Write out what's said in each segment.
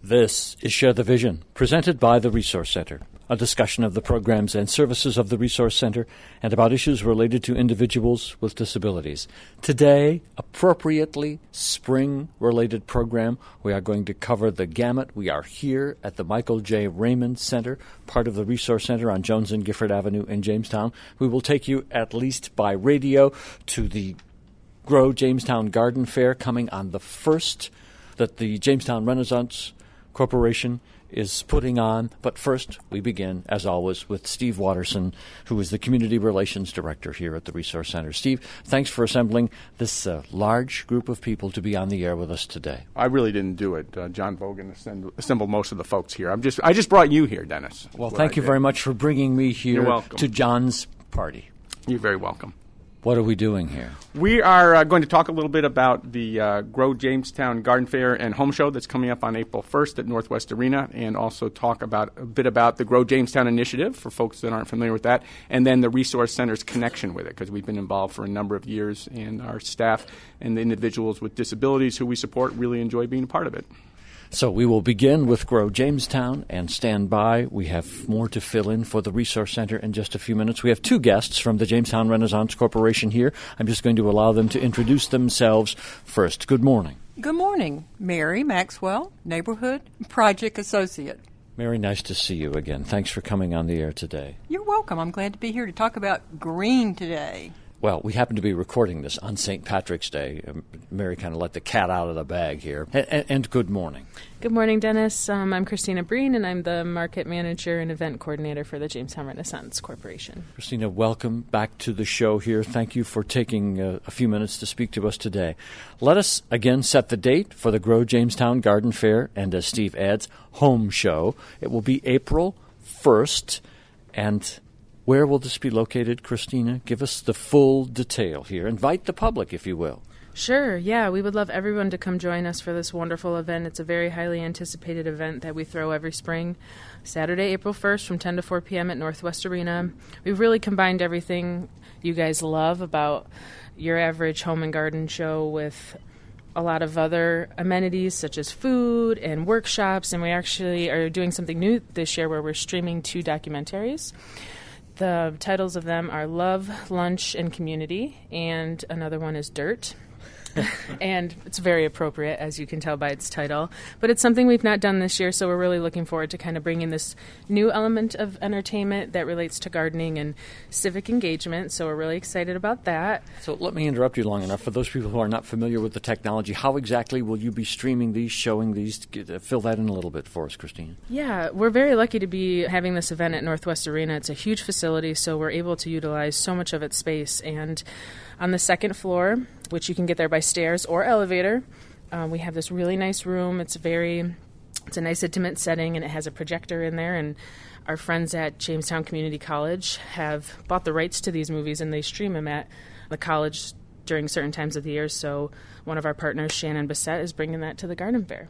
This is Share the Vision, presented by the Resource Center, a discussion of the programs and services of the Resource Center and about issues related to individuals with disabilities. Today, appropriately spring-related program, we are going to cover the gamut. We are here at the Michael J. Raymond Center, part of the Resource Center on Jones and Gifford Avenue in Jamestown. We will take you, at least by radio, to the Grow Jamestown Garden Fair coming on the 1st that the Jamestown Renaissance Corporation is putting on. But first, we begin, as always, with Steve Watterson, who is the Community Relations Director here at the Resource Center. Steve, thanks for assembling this large group of people to be on the air with us today. I really didn't do it. John Vogan assembled most of the folks here. I just brought you here, Dennis. Well, thank you very much for bringing me here You're welcome. To John's party. You're very welcome. What are we doing here? We are going to talk a little bit about the Grow Jamestown Garden Fair and Home Show that's coming up on April 1st at Northwest Arena, and also talk a bit about the Grow Jamestown initiative for folks that aren't familiar with that, and then the Resource Center's connection with it, because we've been involved for a number of years, and our staff and the individuals with disabilities who we support really enjoy being a part of it. So we will begin with Grow Jamestown and stand by. We have more to fill in for the Resource Center in just a few minutes. We have two guests from the Jamestown Renaissance Corporation here. I'm just going to allow them to introduce themselves first. Good morning. Good morning. Mary Maxwell, Neighborhood Project Associate. Mary, nice to see you again. Thanks for coming on the air today. You're welcome. I'm glad to be here to talk about green today. Well, we happen to be recording this on St. Patrick's Day. Mary kind of let the cat out of the bag here. And good morning. Good morning, Dennis. I'm Christina Breen, and I'm the Market Manager and Event Coordinator for the Jamestown Renaissance Corporation. Christina, welcome back to the show here. Thank you for taking a few minutes to speak to us today. Let us again set the date for the Grow Jamestown Garden Fair and, as Steve adds, Home Show. It will be April 1st, and where will this be located, Christina? Give us the full detail here. Invite the public, if you will. Sure, yeah. We would love everyone to come join us for this wonderful event. It's a very highly anticipated event that we throw every spring. Saturday, April 1st from 10 to 4 p.m. at Northwest Arena. We've really combined everything you guys love about your average home and garden show with a lot of other amenities such as food and workshops. And we actually are doing something new this year where we're streaming 2 documentaries. The titles of them are Love, Lunch, and Community, and another one is Dirt. And it's very appropriate, as you can tell by its title. But it's something we've not done this year, so we're really looking forward to kind of bringing this new element of entertainment that relates to gardening and civic engagement. So we're really excited about that. So let me interrupt you long enough. For those people who are not familiar with the technology, how exactly will you be streaming these, showing these? Fill that in a little bit for us, Christine. Yeah, we're very lucky to be having this event at Northwest Arena. It's a huge facility, so we're able to utilize so much of its space. And on the second floor, which you can get there by stairs or elevator, we have this really nice room. It's a nice intimate setting, and it has a projector in there. And our friends at Jamestown Community College have bought the rights to these movies, and they stream them at the college during certain times of the year. So one of our partners, Shannon Bissett, is bringing that to the Garden Fair.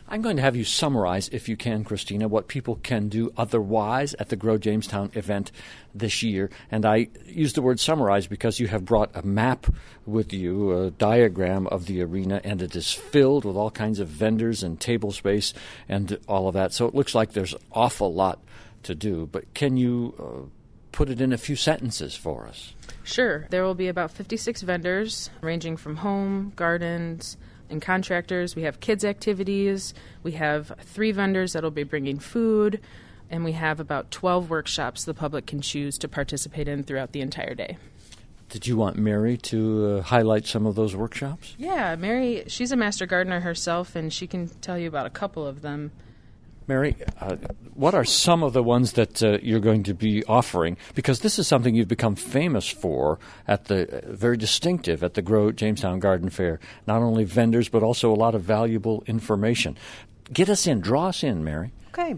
I'm going to have you summarize, if you can, Christina, what people can do otherwise at the Grow Jamestown event this year. And I use the word summarize because you have brought a map with you, a diagram of the arena, and it is filled with all kinds of vendors and table space and all of that. So it looks like there's an awful lot to do. But can you put it in a few sentences for us? Sure. There will be about 56 vendors ranging from home, gardens, and contractors. We have kids' activities. We have 3 vendors that will be bringing food. And we have about 12 workshops the public can choose to participate in throughout the entire day. Did you want Mary to highlight some of those workshops? Yeah, Mary, she's a master gardener herself, and she can tell you about a couple of them. Mary, what are some of the ones that you're going to be offering? Because this is something you've become famous for very distinctive at the Grow Jamestown Garden Fair. Not only vendors, but also a lot of valuable information. Draw us in, Mary. Okay.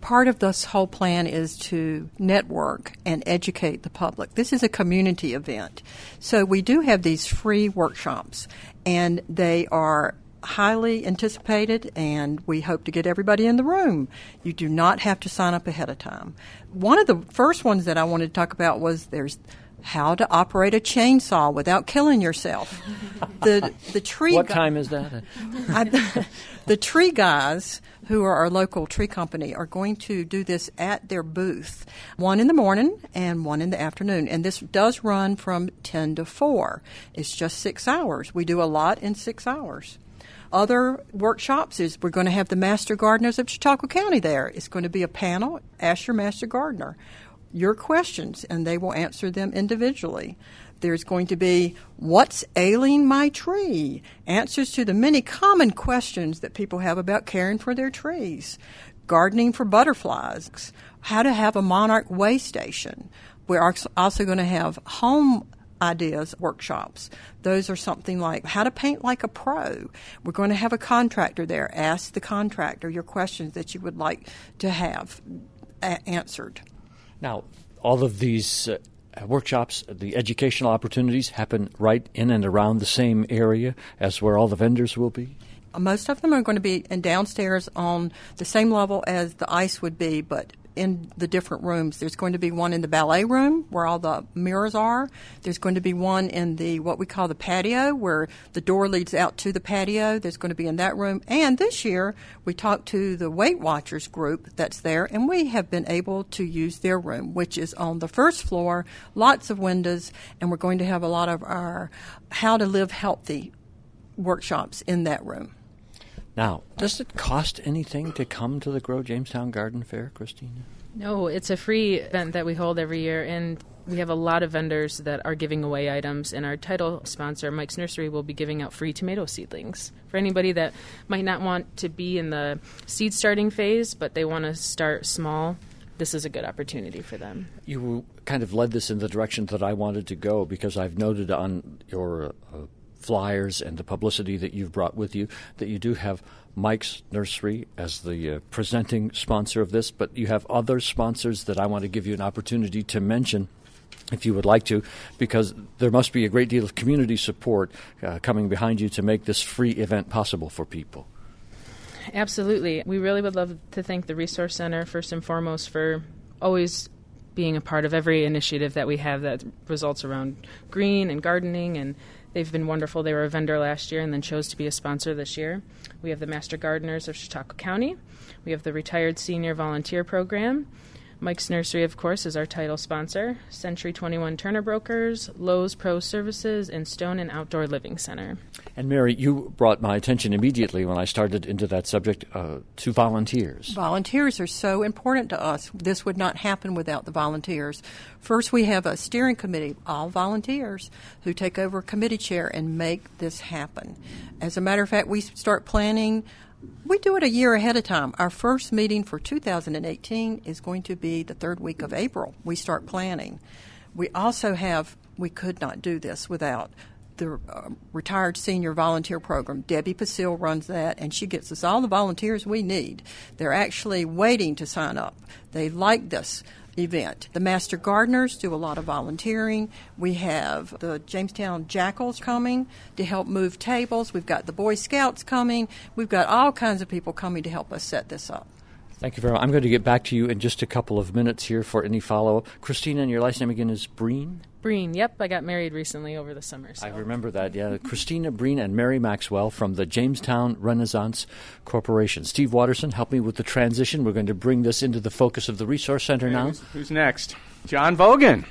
Part of this whole plan is to network and educate the public. This is a community event. So we do have these free workshops, and they are highly anticipated, and we hope to get everybody in the room. You do not have to sign up ahead of time. One of the first ones that I wanted to talk about was there's how to operate a chainsaw without killing yourself. The tree. What time is that? The tree guys, who are our local tree company, are going to do this at their booth, one in the morning and one in the afternoon. And this does run from 10 to 4. It's just 6 hours. We do a lot in 6 hours. Other workshops is we're going to have the Master Gardeners of Chautauqua County there. It's going to be a panel. Ask your Master Gardener your questions, and they will answer them individually. There's going to be what's ailing my tree? Answers to the many common questions that people have about caring for their trees. Gardening for butterflies. How to have a monarch way station. We're also going to have home ideas workshops. Those are something like how to paint like a pro. We're going to have a contractor there. Ask the contractor your questions that you would like to have answered. Now, all of these workshops, the educational opportunities happen right in and around the same area as where all the vendors will be? Most of them are going to be downstairs on the same level as the ice would be, but in the different rooms. There's going to be one in the ballet room where all the mirrors are. There's going to be one in the what we call the patio where the door leads out to the patio. There's going to be in that room. And this year we talked to the Weight Watchers group that's there, and we have been able to use their room, which is on the first floor, lots of windows, and we're going to have a lot of our how to live healthy workshops in that room. Now, does it cost anything to come to the Grow Jamestown Garden Fair, Christina? No, it's a free event that we hold every year, and we have a lot of vendors that are giving away items, and our title sponsor, Mike's Nursery, will be giving out free tomato seedlings. For anybody that might not want to be in the seed starting phase, but they want to start small, this is a good opportunity for them. You kind of led this in the direction that I wanted to go, because I've noted on your flyers and the publicity that you've brought with you that you do have Mike's Nursery as the presenting sponsor of this, but you have other sponsors that I want to give you an opportunity to mention if you would like to, because there must be a great deal of community support coming behind you to make this free event possible for people. Absolutely. We really would love to thank the Resource Center first and foremost for always being a part of every initiative that we have that results around green and gardening, and they've been wonderful. They were a vendor last year and then chose to be a sponsor this year. We have the Master Gardeners of Chautauqua County. We have the Retired Senior Volunteer Program. Mike's Nursery, of course, is our title sponsor. Century 21 Turner Brokers, Lowe's Pro Services, and Stone and Outdoor Living Center. And Mary, you brought my attention immediately when I started into that subject to volunteers. Volunteers are so important to us. This would not happen without the volunteers. First, we have a steering committee, all volunteers, who take over a committee chair and make this happen. As a matter of fact, we start planning. We do it a year ahead of time. Our first meeting for 2018 is going to be the third week of April. We start planning. We also have, we could not do this without the Retired Senior Volunteer Program. Debbie Pasil runs that, and she gets us all the volunteers we need. They're actually waiting to sign up. They like this event. The Master Gardeners do a lot of volunteering. We have the Jamestown Jackals coming to help move tables. We've got the Boy Scouts coming. We've got all kinds of people coming to help us set this up. Thank you very much. I'm going to get back to you in just a couple of minutes here for any follow-up. Christina, and your last name again is Breen? Breen, yep. I got married recently over the summer. So. I remember that, yeah. Christina Breen and Mary Maxwell from the Jamestown Renaissance Corporation. Steve Watterson, help me with the transition. We're going to bring this into the focus of the Resource Center now. Who's next? John Vogan.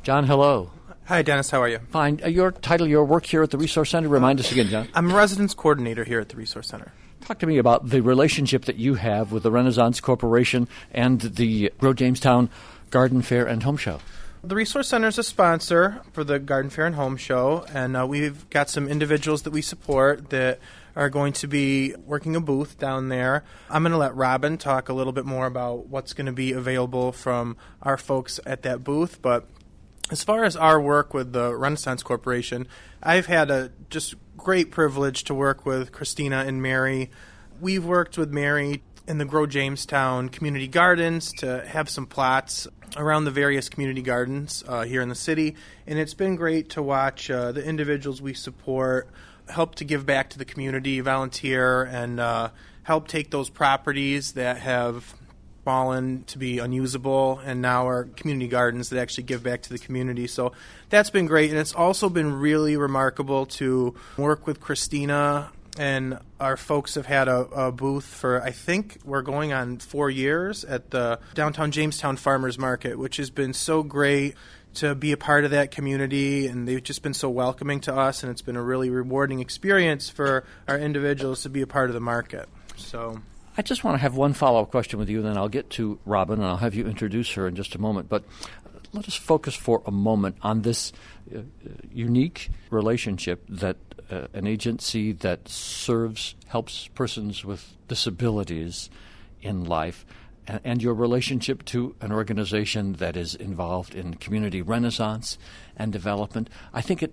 John, hello. Hi, Dennis. How are you? Fine. Your title, your work here at the Resource Center, remind us again, John. I'm a residence coordinator here at the Resource Center. Talk to me about the relationship that you have with the Renaissance Corporation and the Grow Jamestown Garden Fair and Home Show. The Resource Center is a sponsor for the Garden Fair and Home Show, and we've got some individuals that we support that are going to be working a booth down there. I'm going to let Robin talk a little bit more about what's going to be available from our folks at that booth, but as far as our work with the Renaissance Corporation, I've had a just great privilege to work with Christina and Mary. We've worked with Mary in the Grow Jamestown community gardens to have some plots around the various community gardens here in the city, and it's been great to watch the individuals we support help to give back to the community, volunteer, and help take those properties that have fallen to be unusable and now are community gardens that actually give back to the community. So that's been great. And it's also been really remarkable to work with Christina, and our folks have had a booth for, I think we're going on 4 years at the downtown Jamestown Farmers Market, which has been so great to be a part of that community, and they've just been so welcoming to us, and it's been a really rewarding experience for our individuals to be a part of the market. So I just want to have one follow-up question with you, then I'll get to Robin, and I'll have you introduce her in just a moment. But let us focus for a moment on this unique relationship that an agency that helps persons with disabilities in life, and your relationship to an organization that is involved in community renaissance and development. I think it,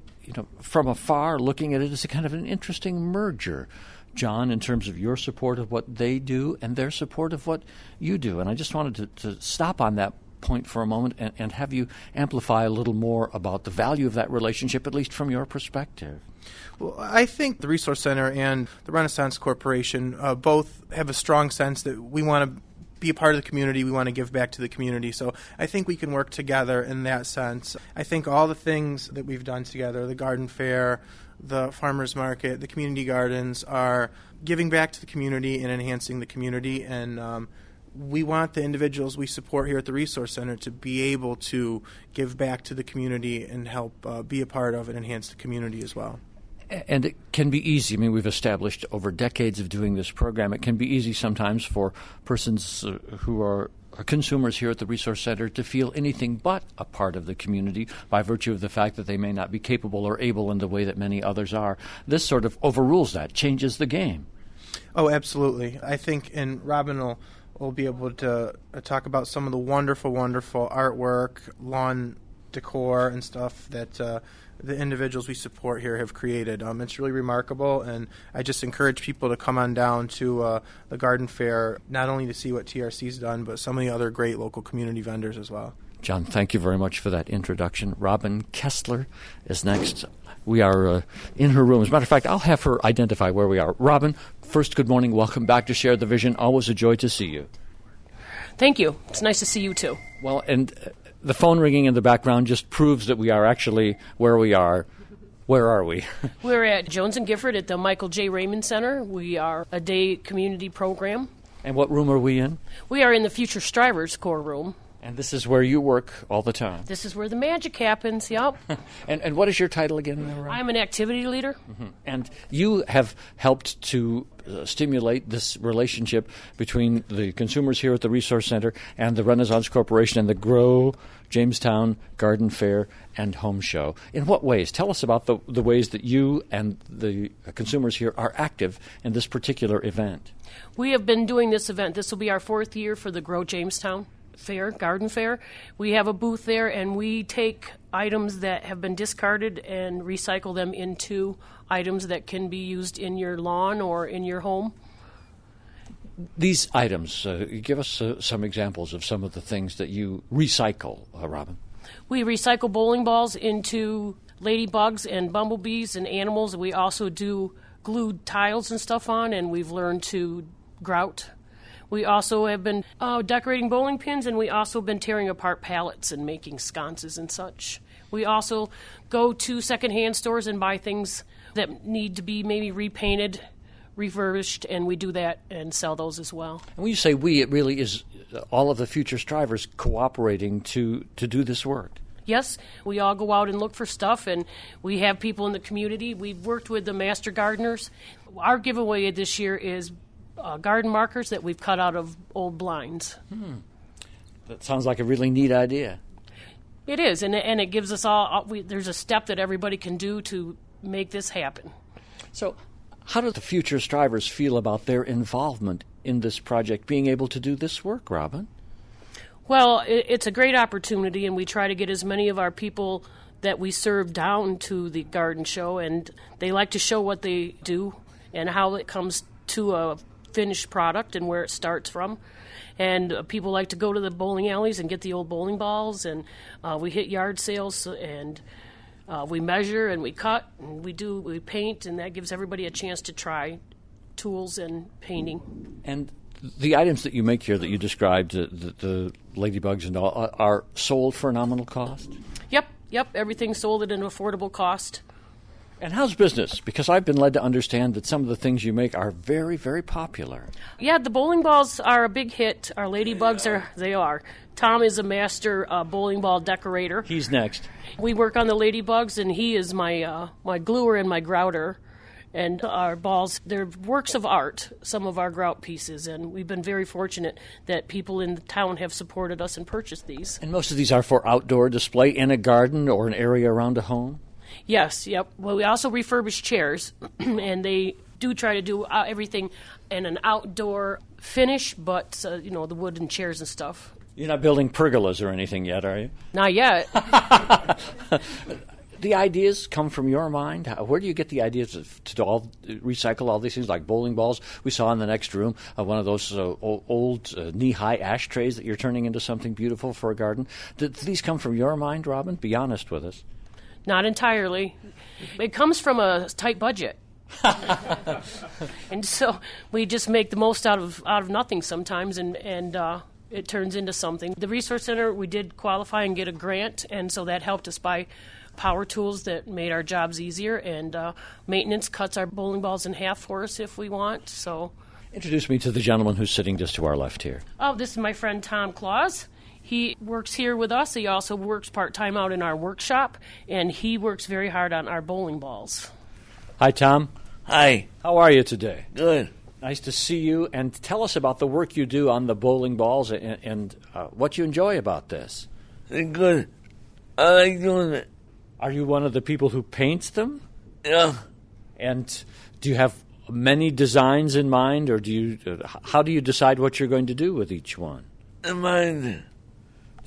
from afar, looking at it, is a kind of an interesting merger, John, in terms of your support of what they do and their support of what you do. And I just wanted to stop on that point for a moment and have you amplify a little more about the value of that relationship, at least from your perspective. Well, I think the Resource Center and the Renaissance Corporation both have a strong sense that we want to be a part of the community, we want to give back to the community. So I think we can work together in that sense. I think all the things that we've done together, the garden fair, the farmers market, the community gardens, are giving back to the community and enhancing the community. And we want the individuals we support here at the Resource Center to be able to give back to the community and help be a part of and enhance the community as well. And it can be easy. I mean, we've established over decades of doing this program, it can be easy sometimes for persons who are consumers here at the Resource Center to feel anything but a part of the community by virtue of the fact that they may not be capable or able in the way that many others are. This sort of overrules that, changes the game. Oh, absolutely. I think, and Robin will be able to talk about some of the wonderful, wonderful artwork, lawn decor and stuff that the individuals we support here have created. It's really remarkable, and I just encourage people to come on down to the garden fair, not only to see what TRC's done, but some of the other great local community vendors as well. John, thank you very much for that introduction. Robin Kessler is next. We are in her room. As a matter of fact, I'll have her identify where we are. Robin, first, good morning. Welcome back to Share the Vision. Always a joy to see you. Thank you. It's nice to see you, too. Well, and the phone ringing in the background just proves that we are actually where we are. Where are we? We're at Jones and Gifford at the Michael J. Raymond Center. We are a day community program. And what room are we in? We are in the Future Strivers core room. And this is where you work all the time? This is where the magic happens, yep. And what is your title again? I'm an activity leader. Mm-hmm. And you have helped to stimulate this relationship between the consumers here at the Resource Center and the Renaissance Corporation and the Grow Jamestown Garden Fair and Home Show. In what ways? Tell us about the ways that you and the consumers here are active in this particular event. We have been doing this event. This will be our 4th year for the Grow Jamestown Garden Fair. We have a booth there, and we take items that have been discarded and recycle them into items that can be used in your lawn or in your home. These items, give us some examples of some of the things that you recycle, Robin. We recycle bowling balls into ladybugs and bumblebees and animals. We also do glued tiles and stuff on, and we've learned to grout. We also have been decorating bowling pins, and we also have been tearing apart pallets and making sconces and such. We also go to secondhand stores and buy things that need to be maybe repainted, refurbished, and we do that and sell those as well. And when you say we, it really is all of the Future Strivers cooperating to do this work. Yes, we all go out and look for stuff, and we have people in the community. We've worked with the Master Gardeners. Our giveaway this year is garden markers that we've cut out of old blinds. That sounds like a really neat idea. It is, and it gives us all, there's a step that everybody can do to make this happen. So how do the Future Strivers feel about their involvement in this project, being able to do this work, Robin? Well, it's a great opportunity, and we try to get as many of our people that we serve down to the garden show, and they like to show what they do and how it comes to a finished product and where it starts from. And people like to go to the bowling alleys and get the old bowling balls, and we hit yard sales, and we measure and we cut and we paint, and that gives everybody a chance to try tools and painting. And the items that you make here that you described, the ladybugs and all, are sold for a nominal cost? Yep. Everything's sold at an affordable cost. And how's business? Because I've been led to understand that some of the things you make are very, very popular. Yeah, the bowling balls are a big hit. Our ladybugs they are. Tom is a master bowling ball decorator. He's next. We work on the ladybugs, and he is my gluer and my grouter. And our balls, they're works of art, some of our grout pieces, and we've been very fortunate that people in the town have supported us and purchased these. And most of these are for outdoor display in a garden or an area around a home? Yes, yep. Well, we also refurbish chairs, and they do try to do everything in an outdoor finish, but, the wooden chairs and stuff. You're not building pergolas or anything yet, are you? Not yet. The ideas come from your mind? Where do you get the ideas to recycle all these things, like bowling balls? We saw in the next room one of those old knee-high ashtrays that you're turning into something beautiful for a garden. Do these come from your mind, Robin? Be honest with us. Not entirely. It comes from a tight budget. And so we just make the most out of nothing sometimes, and it turns into something. The Resource Center, we did qualify and get a grant, and so that helped us buy power tools that made our jobs easier, and maintenance cuts our bowling balls in half for us if we want. So, introduce me to the gentleman who's sitting just to our left here. Oh, this is my friend Tom Claus. He works here with us. He also works part-time out in our workshop, and he works very hard on our bowling balls. Hi, Tom. Hi. How are you today? Good. Nice to see you, and tell us about the work you do on the bowling balls and what you enjoy about this. Good. I like doing it. Are you one of the people who paints them? Yeah. And do you have many designs in mind, or how do you decide what you're going to do with each one? In mind.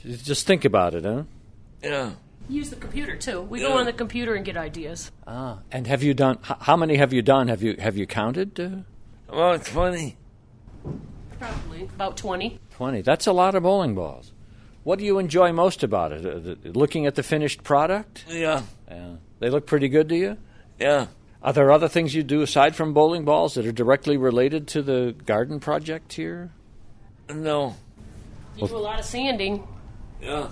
Just think about it, huh? Yeah. Use the computer too. We go on the computer and get ideas. And have you done? How many have you done? Have you counted? About 20. Probably about 20. 20. That's a lot of bowling balls. What do you enjoy most about it? Looking at the finished product? Yeah. They look pretty good to you? Yeah. Are there other things you do aside from bowling balls that are directly related to the garden project here? No. You do a lot of sanding. Yeah.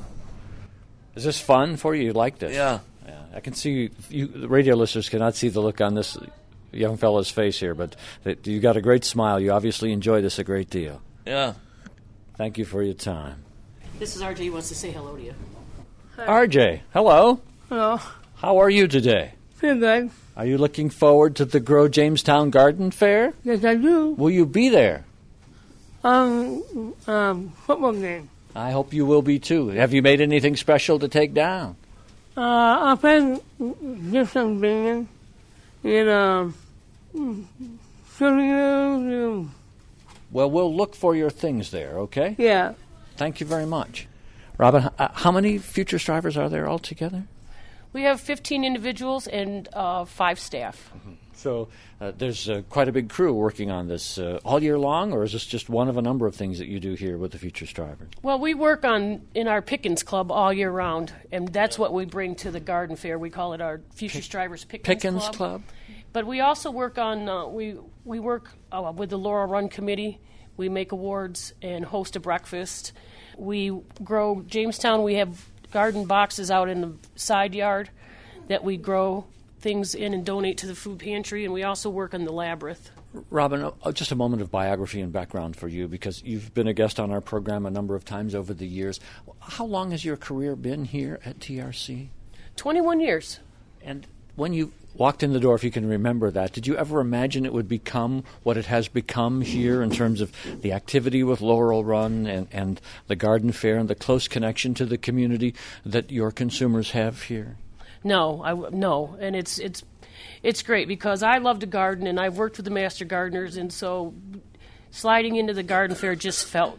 Is this fun for you? You like this? Yeah. I can see you. The radio listeners cannot see the look on this young fellow's face here, but you got a great smile. You obviously enjoy this a great deal. Yeah. Thank you for your time. This is RJ. He wants to say hello to you. RJ, hello. Hello. How are you today? Pretty good. Are you looking forward to the Grow Jamestown Garden Fair? Yes, I do. Will you be there? Football game. I hope you will be too. Have you made anything special to take down? Our friend did some binging. And, Well, we'll look for your things there, okay? yeah. Thank you very much. Robin, how many future strivers are there altogether? We have 15 individuals and 5 staff. So there's quite a big crew working on this all year long, or is this just one of a number of things that you do here with the Future Strivers? Well, we work in our Pickens Club all year round, and that's what we bring to the garden fair. We call it our Future Strivers Pickens Club. But we also work on we work with the Laurel Run Committee. We make awards and host a breakfast. We grow Jamestown. We have garden boxes out in the side yard that we grow things in and donate to the food pantry, and we also work on the labyrinth. Robin, just a moment of biography and background for you, because you've been a guest on our program a number of times over the years. How long has your career been here at TRC? 21 years. And when you walked in the door, if you can remember that, did you ever imagine it would become what it has become here in terms of the activity with Laurel Run and the garden fair and the close connection to the community that your consumers have here? No, and it's great because I love to garden and I've worked with the master gardeners, and so sliding into the garden fair just felt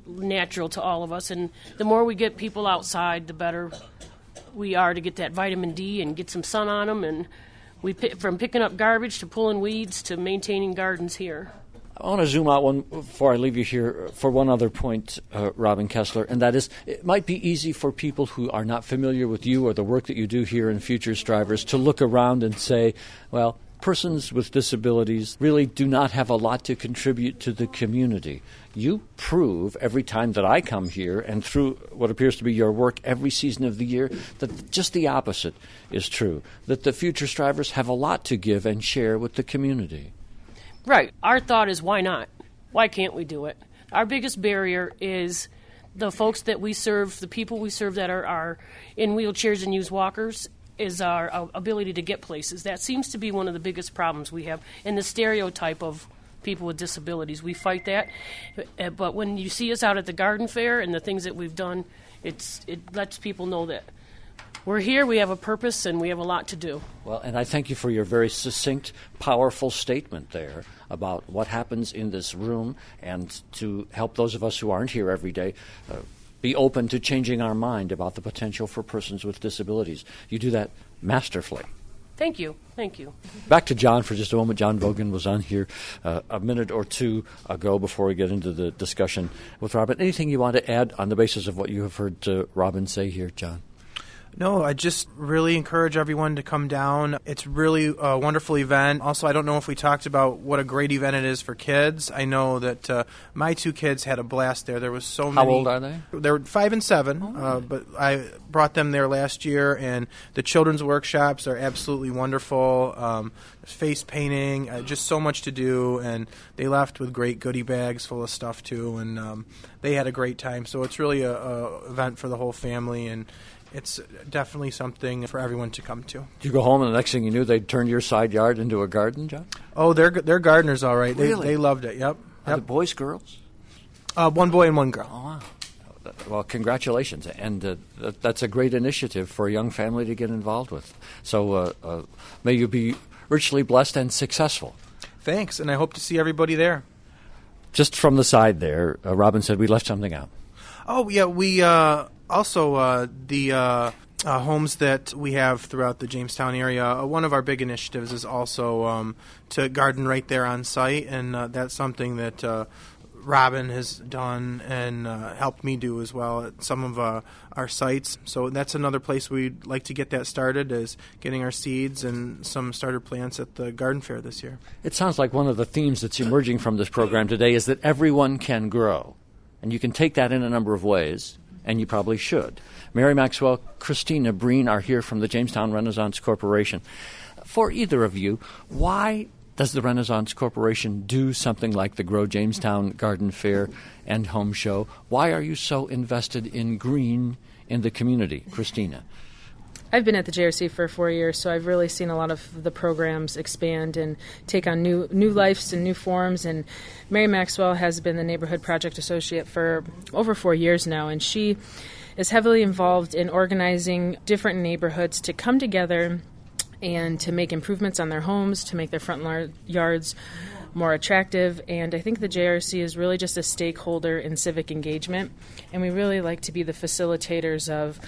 natural to all of us. And the more we get people outside, the better we are to get that vitamin D and get some sun on them. And from picking up garbage to pulling weeds to maintaining gardens here. I want to zoom out before I leave you here for one other point, Robin Kessler, and that is it might be easy for people who are not familiar with you or the work that you do here in Future Strivers to look around and say, well, persons with disabilities really do not have a lot to contribute to the community. You prove every time that I come here and through what appears to be your work every season of the year that just the opposite is true, that the future strivers have a lot to give and share with the community. Right. Our thought is, why not? Why can't we do it? Our biggest barrier is the folks that we serve, the people we serve that are in wheelchairs and use walkers, is our ability to get places. That seems to be one of the biggest problems we have, and the stereotype of people with disabilities. We fight that, but when you see us out at the garden fair and the things that we've done, it lets people know that we're here, we have a purpose, and we have a lot to do. Well, and I thank you for your very succinct, powerful statement there about what happens in this room and to help those of us who aren't here every day be open to changing our mind about the potential for persons with disabilities. You do that masterfully. Thank you. Thank you. Back to John for just a moment. John Vogan was on here a minute or two ago before we get into the discussion with Robin. Anything you want to add on the basis of what you have heard Robin say here, John? No, I just really encourage everyone to come down. It's really a wonderful event. Also, I don't know if we talked about what a great event it is for kids. I know that my two kids had a blast there. There was so many. How old are they? They're 5 and 7, but I brought them there last year, and the children's workshops are absolutely wonderful. Face painting, just so much to do, and they left with great goodie bags full of stuff too, and they had a great time. So it's really a event for the whole family, and it's definitely something for everyone to come to. You go home, and the next thing you knew, they'd turned your side yard into a garden, John? Oh, they're gardeners, all right. Really? They loved it. Yep. Are the boys, girls? One boy and one girl. Oh, wow. Well, congratulations. And that's a great initiative for a young family to get involved with. So may you be richly blessed and successful. Thanks, and I hope to see everybody there. Just from the side there, Robin said we left something out. Oh, yeah, we also the homes that we have throughout the Jamestown area, one of our big initiatives is also to garden right there on site, and that's something that Robin has done and helped me do as well at some of our sites. So that's another place we'd like to get that started, is getting our seeds and some starter plants at the garden fair this year. It sounds like one of the themes that's emerging from this program today is that everyone can grow. And you can take that in a number of ways, and you probably should. Mary Maxwell, Christina Breen are here from the Jamestown Renaissance Corporation. For either of you, why does the Renaissance Corporation do something like the Grow Jamestown Garden Fair and Home Show? Why are you so invested in green in the community? Christina. I've been at the JRC for 4 years, so I've really seen a lot of the programs expand and take on new lives and new forms. And Mary Maxwell has been the Neighborhood Project Associate for over 4 years now, and she is heavily involved in organizing different neighborhoods to come together and to make improvements on their homes, to make their front yards more attractive. And I think the JRC is really just a stakeholder in civic engagement, and we really like to be the facilitators of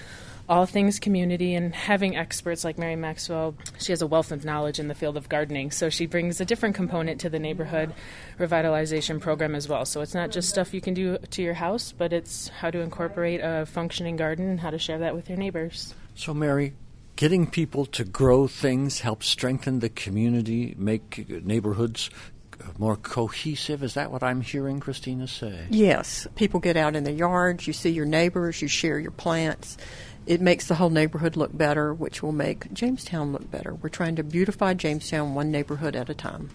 all things community, and having experts like Mary Maxwell, she has a wealth of knowledge in the field of gardening, so she brings a different component to the neighborhood revitalization program as well. So it's not just stuff you can do to your house, but it's how to incorporate a functioning garden and how to share that with your neighbors. So, Mary, getting people to grow things helps strengthen the community, make neighborhoods more cohesive. Is that what I'm hearing Christina say? Yes. People get out in the yards, you see your neighbors, you share your plants. It makes the whole neighborhood look better, which will make Jamestown look better. We're trying to beautify Jamestown one neighborhood at a time.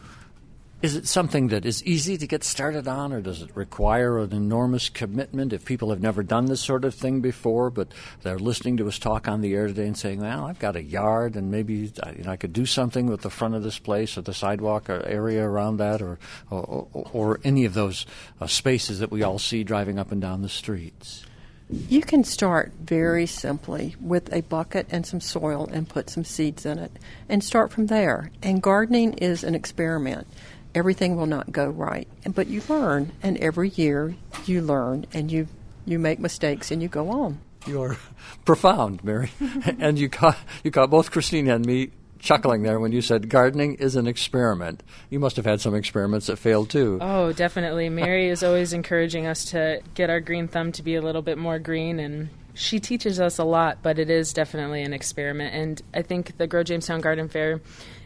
Is it something that is easy to get started on, or does it require an enormous commitment if people have never done this sort of thing before, but they're listening to us talk on the air today and saying, well, I've got a yard and maybe I could do something with the front of this place or the sidewalk or area around that or any of those spaces that we all see driving up and down the streets? You can start very simply with a bucket and some soil and put some seeds in it and start from there. And gardening is an experiment. Everything will not go right, but you learn, and every year you learn, and you make mistakes, and you go on. You're profound, Mary. And you caught both Christina and me chuckling there when you said gardening is an experiment. You must have had some experiments that failed, too. Oh, definitely. Mary is always encouraging us to get our green thumb to be a little bit more green, and she teaches us a lot, but it is definitely an experiment. And I think the Grow Jamestown Garden Fair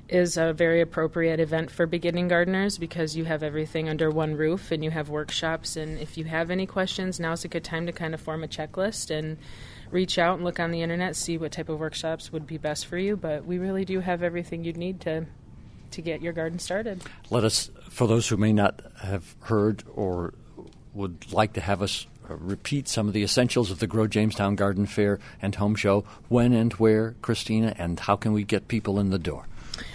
is a very appropriate event for beginning gardeners because you have everything under one roof and you have workshops. And if you have any questions, now's a good time to kind of form a checklist and reach out and look on the internet, see what type of workshops would be best for you. But we really do have everything you'd need to get your garden started. Let us, for those who may not have heard or would like to have us repeat some of the essentials of the Grow Jamestown Garden Fair and Home Show, when and where, Christina, and how can we get people in the door?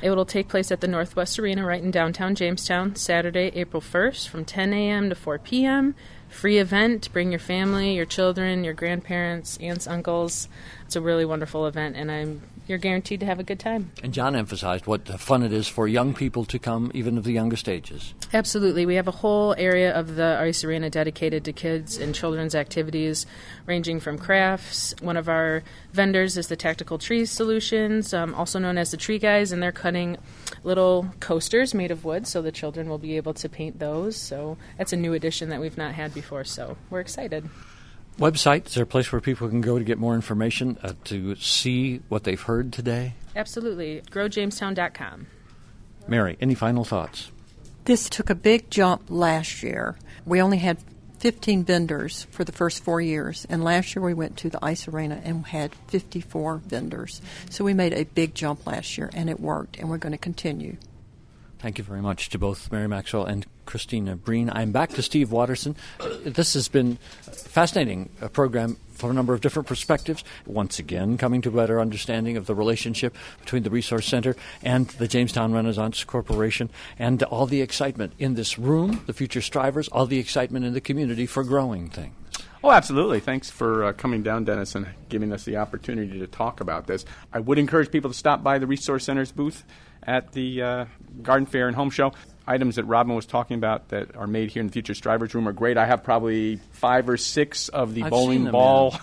It will take place at the Northwest Arena right in downtown Jamestown, Saturday, April 1st from 10 a.m. to 4 p.m. Free event. Bring your family, your children, your grandparents, aunts, uncles. It's a really wonderful event, and you're guaranteed to have a good time. And John emphasized what fun it is for young people to come, even of the youngest ages. Absolutely. We have a whole area of the ice arena dedicated to kids and children's activities, ranging from crafts. One of our vendors is the Tactical Trees Solutions, also known as the Tree Guys, and they're cutting little coasters made of wood, so the children will be able to paint those. So that's a new addition that we've not had before, so we're excited. Website, is there a place where people can go to get more information, to see what they've heard today? Absolutely. GrowJamestown.com. Mary, any final thoughts? This took a big jump last year. We only had 15 vendors for the first 4 years, and last year we went to the ice arena and had 54 vendors. So we made a big jump last year, and it worked, and we're going to continue. Thank you very much to both Mary Maxwell and Christina Breen. I'm back to Steve Watterson. This has been a fascinating program from a number of different perspectives. Once again, coming to a better understanding of the relationship between the Resource Center and the Jamestown Renaissance Corporation, and all the excitement in this room, the future strivers, all the excitement in the community for growing things. Oh, absolutely. Thanks for coming down, Dennis, and giving us the opportunity to talk about this. I would encourage people to stop by the Resource Center's booth at the Garden Fair and Home Show. Items that Robin was talking about that are made here in the Future Strivers Room are great. I have probably 5 or 6 of the bowling ball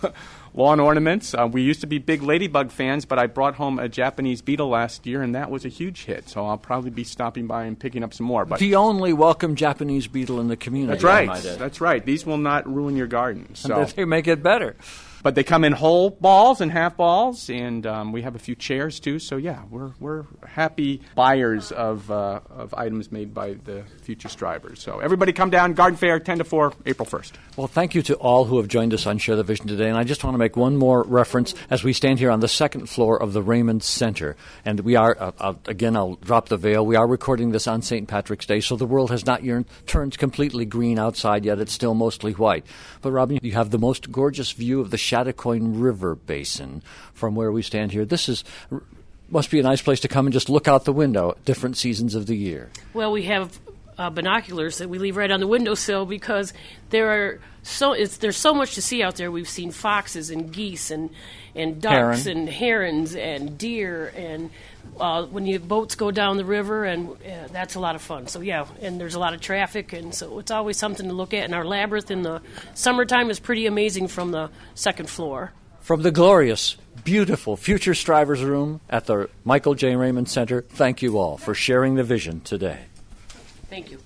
lawn ornaments. We used to be big ladybug fans, but I brought home a Japanese beetle last year, and that was a huge hit. So I'll probably be stopping by and picking up some more. But the only welcome Japanese beetle in the community. That's right. That's right. These will not ruin your garden. So they make it better. But they come in whole balls and half balls, and we have a few chairs too. So yeah, we're happy buyers of items made by the Future Strivers. So everybody come down, Garden Fair, 10 to 4, April 1st. Well, thank you to all who have joined us on Share the Vision today. And I just want to make one more reference as we stand here on the second floor of the Raymond Center. And we are, again, I'll drop the veil, we are recording this on St. Patrick's Day, so the world has not turned completely green outside yet. It's still mostly white. But, Robin, you have the most gorgeous view of the Chattacoin River Basin from where we stand here. This must be a nice place to come and just look out the window at different seasons of the year. Well, we have binoculars that we leave right on the windowsill because there's so much to see out there. We've seen foxes and geese and ducks and herons and deer, and when your boats go down the river, and that's a lot of fun. So yeah, and there's a lot of traffic, and so it's always something to look at. And our labyrinth in the summertime is pretty amazing from the second floor. From the glorious, beautiful Future Strivers Room at the Michael J. Raymond Center, thank you all for sharing the vision today. Thank you.